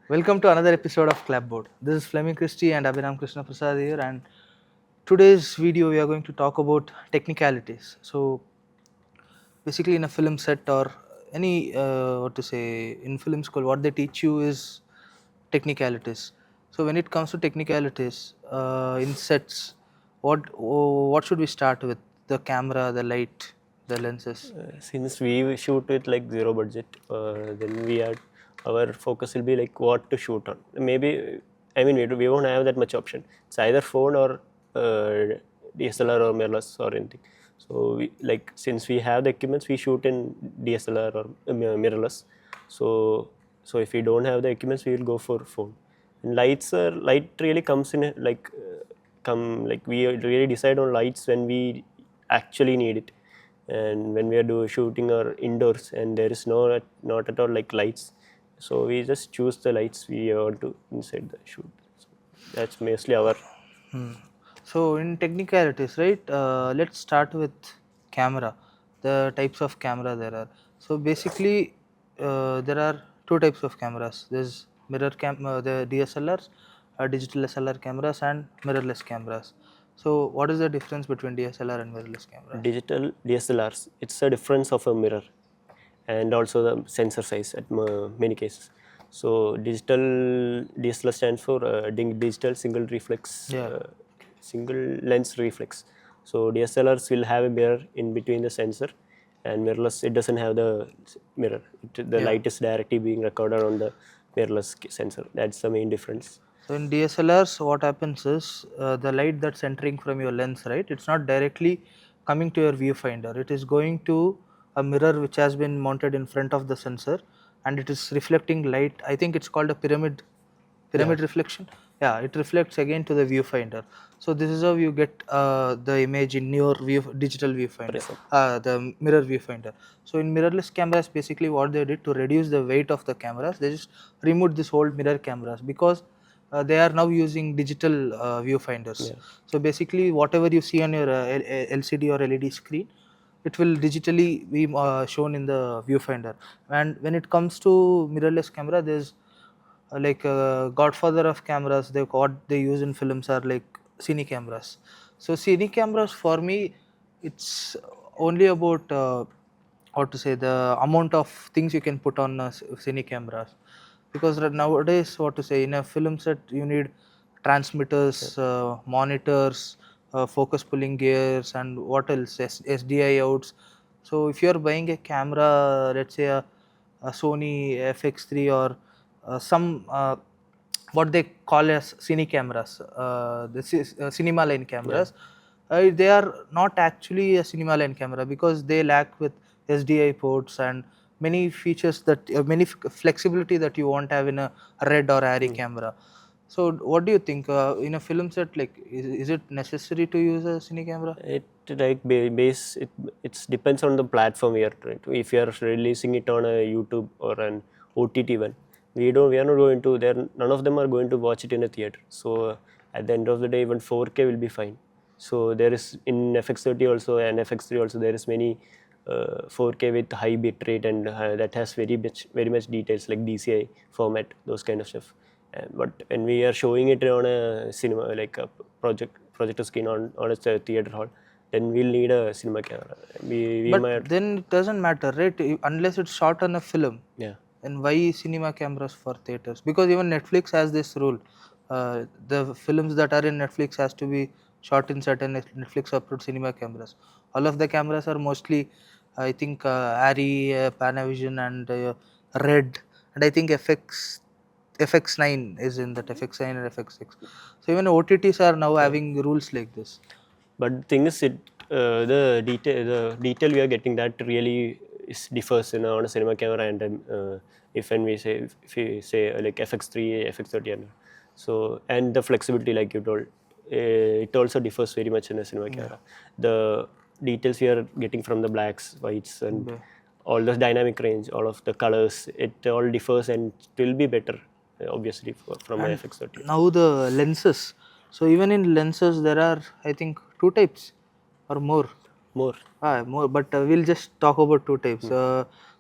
Welcome to another episode of Clapboard. This is Fleming Christy and Abhiram Krishnaprasad here, and today's video we are going to talk about technicalities. So, basically, in a film set or any what to say in film school, what they teach you is technicalities. So, when it comes to technicalities in sets, what should we start with? The camera, the light, the lenses. Since we shoot with like zero budget, then our focus will be like what to shoot on. Maybe we won't have that much option. It's either phone or DSLR or mirrorless or anything. So since we have the equipments, we shoot in DSLR or mirrorless. So if we don't have the equipments, we will go for phone. And light really comes in we really decide on lights when we actually need it. And when we are shooting or indoors and there is not at all like lights, so we just choose the lights we want to inside the shoot. So that's mostly our So in technicalities, right? Let's start with camera. The types of camera there are. So basically, there are two types of cameras. There's the DSLRs, digital SLR cameras, and mirrorless cameras. So what is the difference between DSLR and mirrorless camera? digital DSLRs. It's a difference of a mirror and also the sensor size at many cases. So digital DSLR stands for digital single reflex, single lens reflex. So DSLRs will have a mirror in between the sensor, and mirrorless it doesn't have the mirror. The light is directly being recorded on the mirrorless sensor. That's the main difference. So in DSLRs, what happens is the light that's entering from your lens, right? It's not directly coming to your viewfinder. It is going to a mirror which has been mounted in front of the sensor, and it is reflecting light. I think it's called a pyramid reflection. Yeah, it reflects again to the viewfinder. So this is how you get the image in your digital viewfinder, the mirror viewfinder. So in mirrorless cameras, basically what they did to reduce the weight of the cameras, they just removed this old mirror cameras because they are now using digital viewfinders. So basically, whatever you see on your LCD or LED screen, it will digitally be shown in the viewfinder. And when it comes to mirrorless camera, there's godfather of cameras. What they use in films are like Cine cameras. So Cine cameras for me, it's only about what to say, the amount of things you can put on Cine cameras, because nowadays what to say, in a film set you need transmitters, monitors, focus pulling gears, and what else, SDI outs. So if you are buying a camera, let's say a Sony FX3 or some what they call as cine cameras, this is cinema line cameras, they are not actually a cinema line camera because they lack with SDI ports and many features that many flexibility that you won't have in a red or ARRI camera. So what do you think in a film set, like is it necessary to use a cine camera? It depends on the platform we are trying to. If you are releasing it on a YouTube or an OTT one, we are not going to there. None of them are going to watch it in a theater. So at the end of the day, even 4K will be fine. So there is in FX30 also and FX3 also there is many 4K with high bit rate and that has very much details like DCI format, those kind of stuff. But when we are showing it on a cinema, like a projector screen on a theater hall, then we'll need a cinema camera. But then it doesn't matter, right? Unless it's shot on a film. Yeah. And why cinema cameras for theaters? Because even Netflix has this rule. The films that are in Netflix has to be shot in certain Netflix approved cinema cameras. All of the cameras are mostly, I think, ARRI, Panavision, and Red, and I think FX9 is in that, FX9 and FX6. So even OTTs are now having rules like this. But the thing is, the detail we are getting, that really differs on a cinema camera, and then if we say like FX3, FX30, so and the flexibility like you told, it also differs very much in a cinema camera. The details we are getting from the blacks, whites, and all the dynamic range, all of the colors, it all differs and it will be better, obviously, from a FX30. Now the lenses. So even in lenses there are, I think, two types or more. More, but we'll just talk about two types.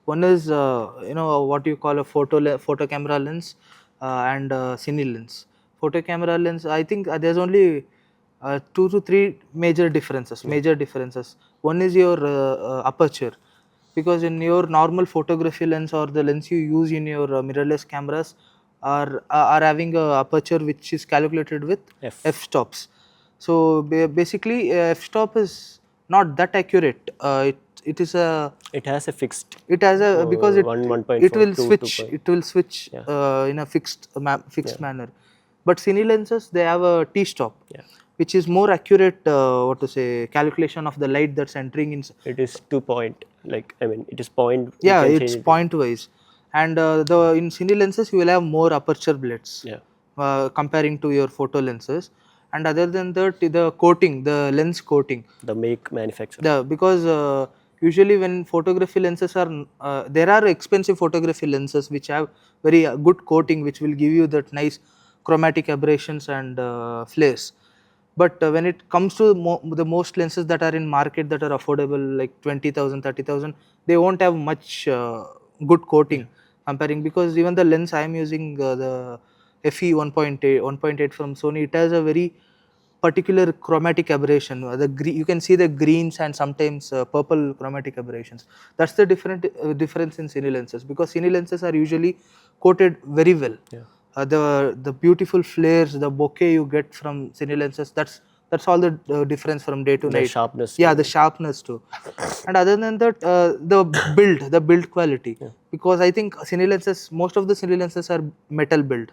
One is what you call a photo camera lens. and cine lens. Photo camera lens, I think there's only 2 to 3 major differences. One is your aperture, because in your normal photography lens or the lens you use in your mirrorless cameras are having a aperture which is calculated with f-stops. So basically f-stop is not that accurate. It is a It has a fixed. it has a because it 1.4, it will 2, switch 2. it will switch in a fixed manner. But cine lenses, they have a t-stop, which is more accurate calculation of the light that's entering in. It is 2 point, like I mean it is point. Yeah, it's point wise. And in cine lenses you will have more aperture blades comparing to your photo lenses. And other than that, the coating, the lens coating, the make manufacturer. Because usually when photography lenses are there are expensive photography lenses which have very good coating, which will give you that nice chromatic aberrations and flares. But when it comes to the most lenses that are in market that are affordable, like 20,000, 30,000, they won't have much good coating comparing, because even the lens I am using, the FE 1.8 from Sony, it has a very particular chromatic aberration. You can see the greens and sometimes purple chromatic aberrations. That's the difference in cine lenses, because cine lenses are usually coated very well. The beautiful flares, the bokeh you get from cine lenses, that's all the difference from day to night. Sharpness. Yeah, the sharpness too. And other than that, the build quality, because I think cine lenses, most of the cine lenses are metal build.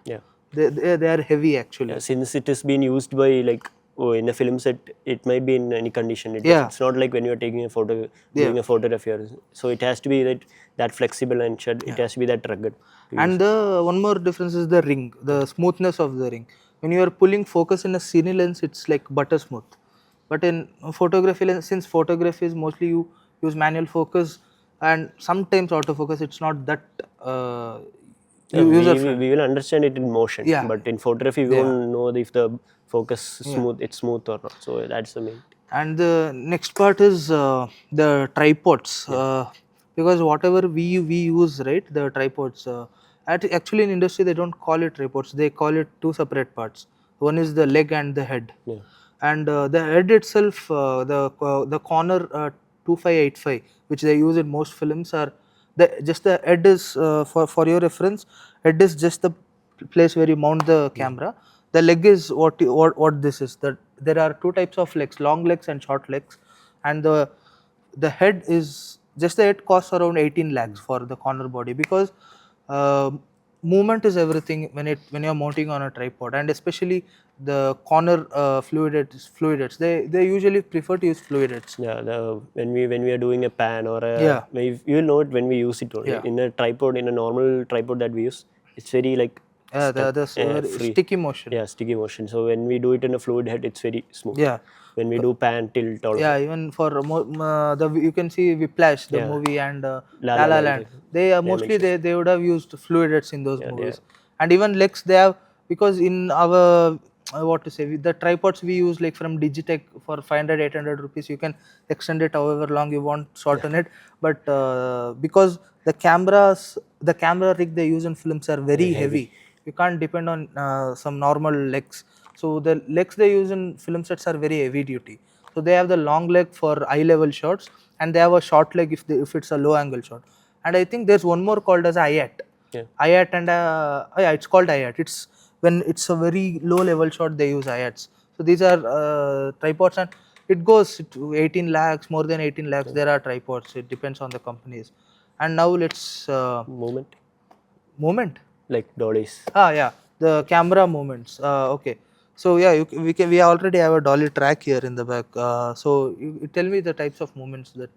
They are heavy actually. Since it is being used by like in a film set, it might be in any condition. It's not like when you are taking a photo, doing a photography. So it has to be that flexible, and it has to be that rugged. And the one more difference is the ring, the smoothness of the ring. When you are pulling focus in a cine lens, it's like butter smooth. But in photography lens, since photography is mostly you use manual focus and sometimes autofocus, it's not that we will understand it in motion. But in photography, we won't know if the focus it's smooth or not. So that's the main. And the next part is the tripods. Because whatever we use, right, the tripods, actually in industry they don't call it tripods, they call it two separate parts. One is the leg and the head. And the head itself, the corner 2585, which they use in most films, are just the head is for your reference, head is just the place where you mount the camera. The leg is what this is. That there are two types of legs, long legs and short legs, and the head is just the head costs around 18 lakhs for the corner body, because movement is everything when you're mounting on a tripod, and especially the corner fluid heads, they usually prefer to use fluid heads. When we are doing a pan or a you will know it when we use it only. In a tripod, in a normal tripod that we use, it's very like sticky motion. Sticky motion. So when we do it in a fluid head, it's very smooth. When we do pan tilt also. Even for you can see Whiplash, the movie, and La La Land. They mostly they would have used fluid heads in those movies. And even legs they have, because in our the tripods we use, like from Digitech, for 500-800 rupees, you can extend it however long you want, shorten it. But because the camera rig they use in films are very heavy, you can't depend on some normal legs. So the legs they use in film sets are very heavy duty. So they have the long leg for eye level shots, and they have a short leg if it's a low angle shot. And I think there's one more called as IAT. IAT and it's called IAT. It's when it's a very low level shot, they use IATs. So these are tripods, and it goes to 18 lakhs, more than 18 lakhs. There are tripods. It depends on the companies. And now let's movement. Like dollies. The camera movements. Okay. So yeah, we already have a dolly track here in the back. So you tell me the types of movements that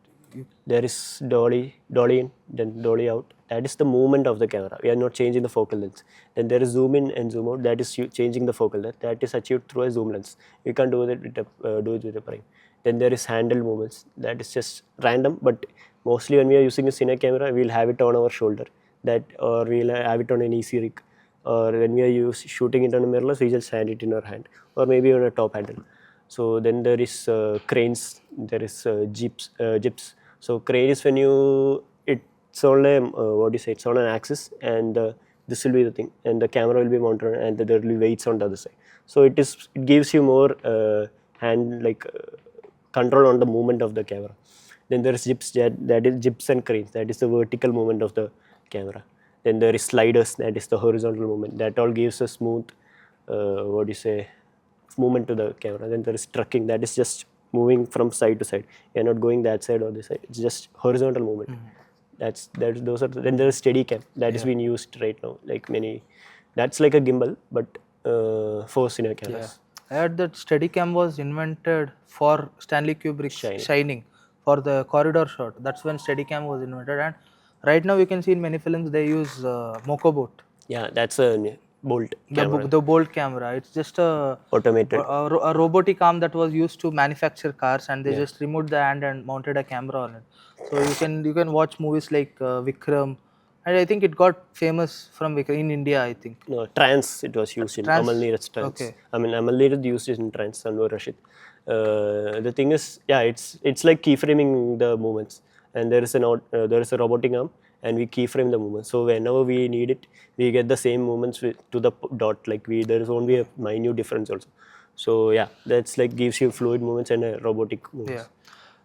there is dolly in, then dolly out. That is the movement of the camera. We are not changing the focal length. Then there is zoom in and zoom out. That is changing the focal length. That is achieved through a zoom lens. You can't do that with a prime. Then there is handle movements. That is just random, but mostly when we are using a cine camera, we'll have it on our shoulder. Or we'll have it on an easy rig. Or when we are shooting it on a mirrorless, we just hand it in our hand, or maybe on a top handle. So then there is cranes, there is jips. So crane is when it's on a it's on an axis, and the this will be the thing, and the camera will be mounted, and there will be weights on the other side. So it gives you more control on the movement of the camera. Then there is jips, that is jips and cranes, that is the vertical movement of the camera. Then there is sliders, that is the horizontal movement. That all gives a smooth movement to the camera. Then there is trucking, that is just moving from side to side. You're not going that side or this side. It's just horizontal movement. Those are. Then there is Steadicam, that is being used right now. Like many, that's like a gimbal, but for cine cameras. I heard that Steadicam was invented for Stanley Kubrick's Shining for the corridor shot. That's when Steadicam was invented, and right now you can see in many films they use Mokoboat. Yeah, that's a Bolt camera. The Bolt camera. It's just a automated, a robotic arm that was used to manufacture cars, and they just removed the hand and mounted a camera on it. So you can watch movies like Vikram, and I think it got famous from Vikram in India. I think. No, trance. It was used in Amal Neeraj's trance. Okay. I mean, Amal Neeraj used it in trance. Anwar Rashid. The thing is, yeah, it's like keyframing the movements, and there is a robotic arm, and we keyframe the movement. So whenever we need it, we get the same movements to the dot. Like there is only a minute difference also. So yeah, that's like gives you fluid movements and robotic movements. Yeah.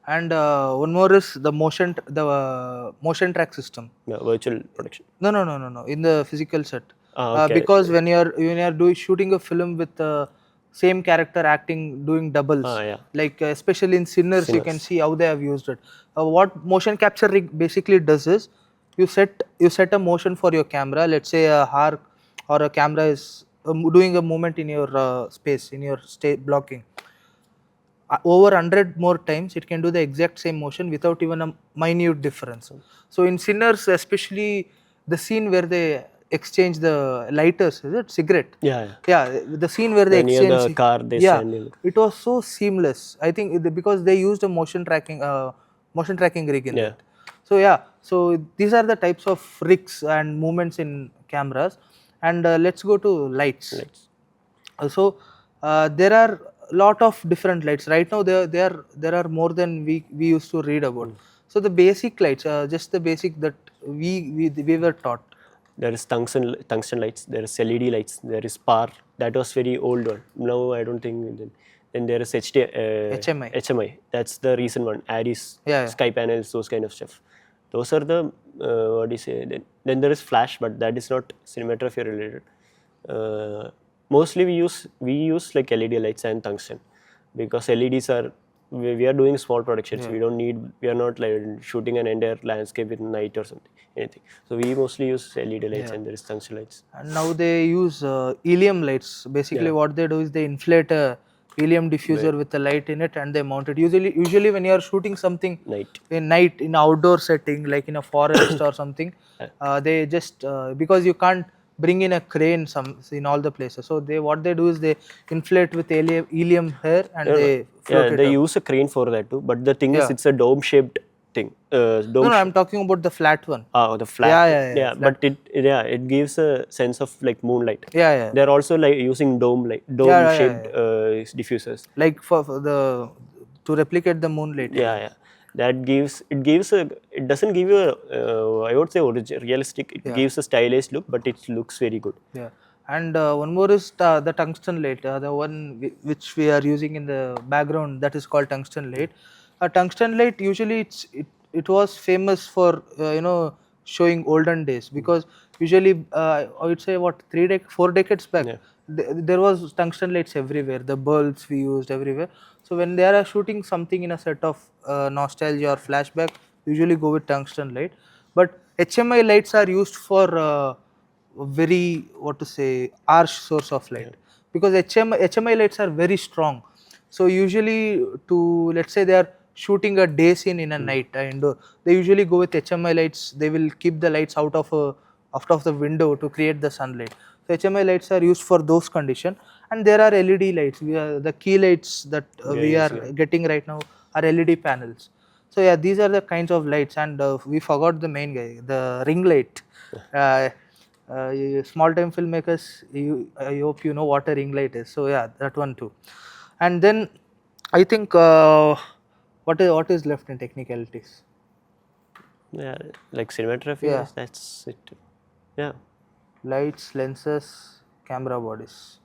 And one more is the motion track system. Yeah, virtual production. No. In the physical set. Okay. Because when you're shooting a film with the same character acting, doing doubles, like especially in Sinners, you can see how they have used it. What motion capture rig basically does is you set a motion for your camera. Let's say a arc or a camera is doing a movement in your space, in your blocking. Over 100 more times it can do the exact same motion without even a minute difference. So in Sinners, especially the scene where they exchange the lighters, is it cigarette? Yeah. The scene where they exchange near the car, they stand in. It was so seamless. I think because they used a motion tracking rig in it. So these are the types of rigs and movements in cameras. And let's go to lights. So there are lot of different lights right now. There are more than we used to read about. So the basic lights, just the basic that we were taught. There is tungsten lights, there is LED lights, there is PAR, that was very old one. Now I don't think. Then there is HMI, that's the recent one. Aries, sky panels, those kind of stuff. Those are the Then there is flash, but that is not cinematography related. Mostly we use like LED lights and tungsten, because LEDs are, we are doing small productions. We are not like shooting an entire landscape in night or anything. So we mostly use LED lights and there is tungsten lights. And now they use helium lights. Basically what they do is they inflate a helium diffuser with a light in it, and they mount it. Usually when you are shooting something in outdoor setting, like in a forest or something, they just because you can't bring in a crane in all the places, so what they do is they inflate with helium here and they float it they up. use a crane for that too, but the thing is it's a dome shaped thing. I'm talking about the flat one. The flat. Flat. But it gives a sense of like moonlight. They're also like using dome shaped diffusers, like for to replicate the moonlight. That it doesn't give you I would say realistic. It gives a stylized look, but it looks very good. And one more is the tungsten light, the one which we are using in the background, that is called tungsten light. A tungsten light, usually it was famous for showing olden days, because usually I would say 4 decades back, there was tungsten lights everywhere, the bulbs we used everywhere. So when they are shooting something in a set of nostalgia or flashback, usually go with tungsten light. But HMI lights are used for very harsh source of light, because HMI lights are very strong. So usually let's say they are shooting a day scene in a night indoor, they usually go with HMI lights. They will keep the lights out of the window to create the sunlight. So HMI lights are used for those conditions. And there are LED lights. The key lights that we are getting right now are LED panels. So these are the kinds of lights. And we forgot the main guy, the ring light. Small time filmmakers, I hope you know what a ring light is. So that one too. And then I think what is left in technicalities? Like cinematography. That's it. lights, lenses, camera bodies.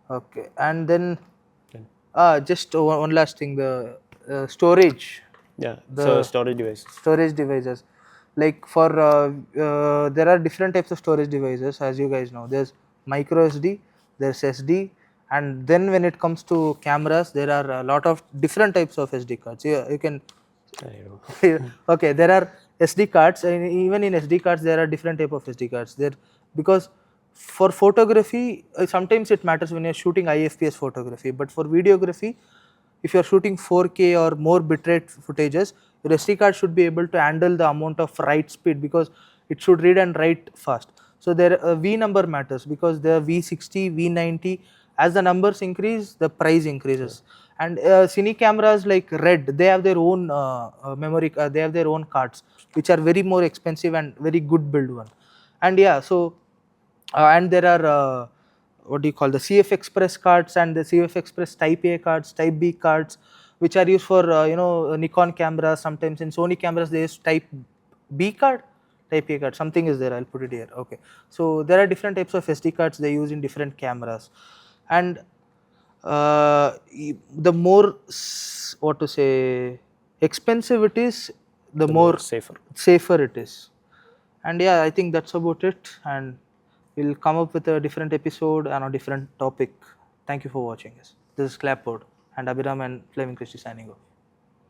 Okay, and then Then, just one last thing, the storage, yeah. So the storage devices. storage devices. Like for there are different types of storage devices, as you guys know. There's micro SD, there's SD, and then when it comes to cameras, there are a lot of different types of SD cards. You can I don't know. okay, there are SD cards, and even in SD cards there are different type of SD cards there, because for photography sometimes it matters when you're shooting IFPS photography, but for videography, if you're shooting 4K or more bitrate footages, your SD card should be able to handle the amount of write speed, because it should read and write fast. So there V number matters, because the V60, V90, as the numbers increase, the price increases. And Cine cameras like Red, they have their own memory, they have their own cards, which are very more expensive and very good build one. And yeah, so and there are what do you call, the CF Express cards and the CF Express Type A cards, Type B cards, which are used for Nikon cameras. Sometimes in Sony cameras they use Type B card, Type A card. Something is there. I'll put it here. Okay. So there are different types of SD cards they use in different cameras, and the more what to say, expensive it is, the more Safer. safer it is. And yeah, I think that's about it, and we'll come up with a different episode and a different topic. Thank you for watching us. This is Clapboard and Abhiram and Fleming Christy signing off.